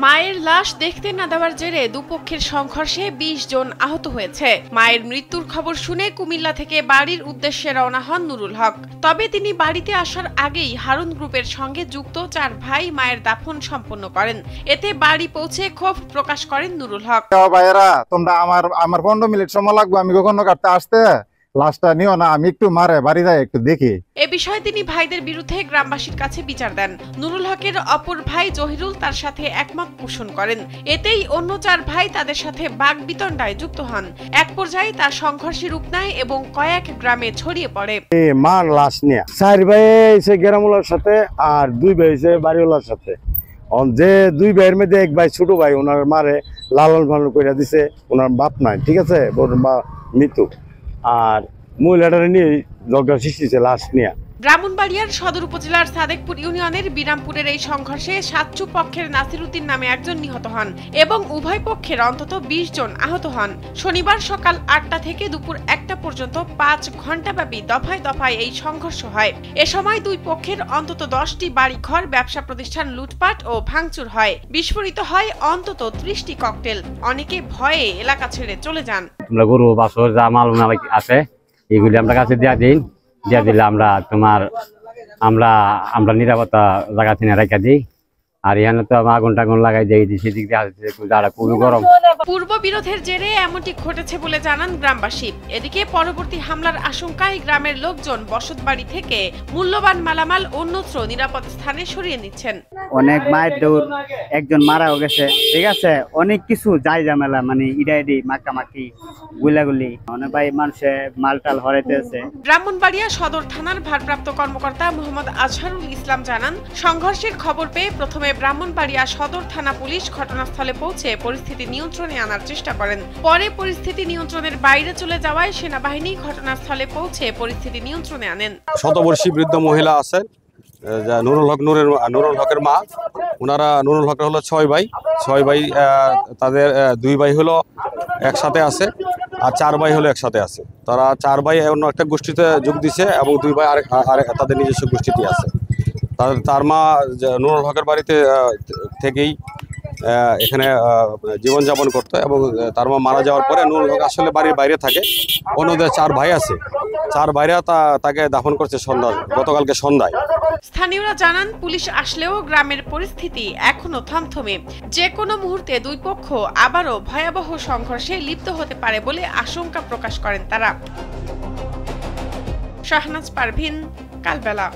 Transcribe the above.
মায়ের লাশ দেখতে না দেওয়ার জেরে দুপক্ষের সংঘর্ষে ২০ জন আহত হয়েছে। মায়ের মৃত্যুর খবর শুনে কুমিল্লা থেকে বাড়ির উদ্দেশ্যে রওনা হন নুরুল হক। তবে তিনি বাড়িতে আসার আগেই হারুন গ্রুপের সঙ্গে যুক্ত ৪ ভাই মায়ের দাফন সম্পন্ন করেন। এতে বাড়ি পৌঁছে ক্ষোভ প্রকাশ করেন নুরুল হক। ভাইয়েরা, তোমরা আমার 15 মিনিট সময় লাগবে, আমি কখনো কাটতে আসতে লাশটা নিও না, আমি একটু মারে বাড়ি যাই একটু দেখি। এ বিষয়ে তিনি ভাইদের বিরুদ্ধে গ্রামবাসীর কাছে বিচার দেন। নুরুল হকের অপর ভাই জহিরুল তার সাথে একমত পোষণ করেন। এতেই অন্য ৪ ভাই তাদের সাথে বাগবিতণ্ডায় যুক্ত হন। এক পর্যায়ে তার সংঘর্ষে রূপ নেয় এবং কয়েক গ্রামে ছড়িয়ে পড়ে। মার লাশ নিয়ে 4 ভাই এসে গ্রামওয়ালার সাথে আর 2 ভাই এসে বাড়িওয়ালার সাথে। যে 2 ভাইয়ের মধ্যে এক ভাই ছোট ভাই ওনার মারে লালন পালন করে দিছে, ওনার বাপ নাই, ঠিক আছে, মা মৃত্যু। আর মহিলাটার নিয়ে ঝগড়া সৃষ্টি হয়েছে লাশ নিয়ে। ব্রাহ্মণবাড়িয়ার সদর উপজেলার সাদেকপুর ইউনিয়নের বিরামপুরের এই সংঘর্ষে সাতচু পক্ষের নাসিরউদ্দিন নামে একজন নিহত হন এবং উভয় পক্ষের অন্তত ২০ জন আহত হন। শনিবার সকাল ৮টা থেকে দুপুর ১টা পর্যন্ত ৫ ঘণ্টাব্যাপী দফায় দফায় এই সংঘর্ষ হয়। এ সময় দুই পক্ষের অন্তত ১০টি বাড়িঘর, ব্যবসা প্রতিষ্ঠান লুটপাট ও ভাঙচুর হয়। বিস্ফোরিত হয় অন্তত 30টি ককটেল। অনেকে ভয়ে এলাকা ছেড়ে চলে যান। গরু বাছুর যা মাল আছে এগুলি আমরা কাছে দিয়া দিলে আমরা নিরাপত্তা জায়গা থেকে রেখে দিই। আর এখানে তো আগুন টাগুন লাগাই দিই, সেদিক দিয়ে খুবই গরম। পূর্ব বিরোধের জেরে এমনটি ঘটেছে বলে জানান গ্রামবাসী। এদিকে পরবর্তী হামলার আশঙ্কায় গ্রামের লোকজন বসতবাড়ি থেকে মূল্যবান মালামাল অন্যত্র নিরাপদ স্থানে সরিয়ে নিচ্ছেন। অনেক মায়ের দৌড়, একজন মারাও গেছে, ঠিক আছে, অনেক কিছু যাই ঝামেলা, মানে ইডাইডি মাকামাকি গুলাগুলি, অনেক ভাই মানুষে মালটাল হরাইতেছে। ব্রাহ্মণবাড়িয়া সদর থানার ভারপ্রাপ্ত কর্মকর্তা মোহাম্মদ আজহারুল ইসলাম জানান, সংঘর্ষের খবর পেয়ে প্রথমে ব্রাহ্মণবাড়িয়া সদর থানা পুলিশ ঘটনাস্থলে পৌঁছে পরিস্থিতি নিয়ন্ত্রণে আনার চেষ্টা করেন। পরে পরিস্থিতি নিয়ন্ত্রণের বাইরে চলে যাওয়ায় সেনাবাহিনী ঘটনাস্থলে পৌঁছে পরিস্থিতি নিয়ন্ত্রণে আনেন। শতবর্ষী বৃদ্ধ মহিলা আছেন, নুরুল হকের মা। ওনারা নুরুল হকের হলো 6 ভাই। তাদের 2 ভাই হলো একসাথে আছে আর 4 ভাই হলো একসাথে আছে। তারা 4 ভাই অন্য একটা গোষ্ঠীতে যোগ দিছে এবং 2 ভাই আরেক তাদের নিজস্ব গোষ্ঠীতে আছে। তার মা নুরুল হকের বাড়িতে থেকেই এখানে জীবনযাপন করতো এবং তার মা মারা যাওয়ার পরে নুরুল হক আসলে বাড়ির বাইরে থাকে। অন্যদের 4 ভাই আছে, 4 ভাইরা তাকে দাফন করছে গতকালকে সন্ধ্যায়। স্থানীয়রা জানান, পুলিশ আসলেও গ্রামের পরিস্থিতি এখনো থমথমে। যে কোনো মুহূর্তে দুই পক্ষ আবারও ভয়াবহ সংঘর্ষে লিপ্ত হতে পারে বলে আশঙ্কা প্রকাশ করেন তারা। শাহনাজ পারভিন, কালবেলা।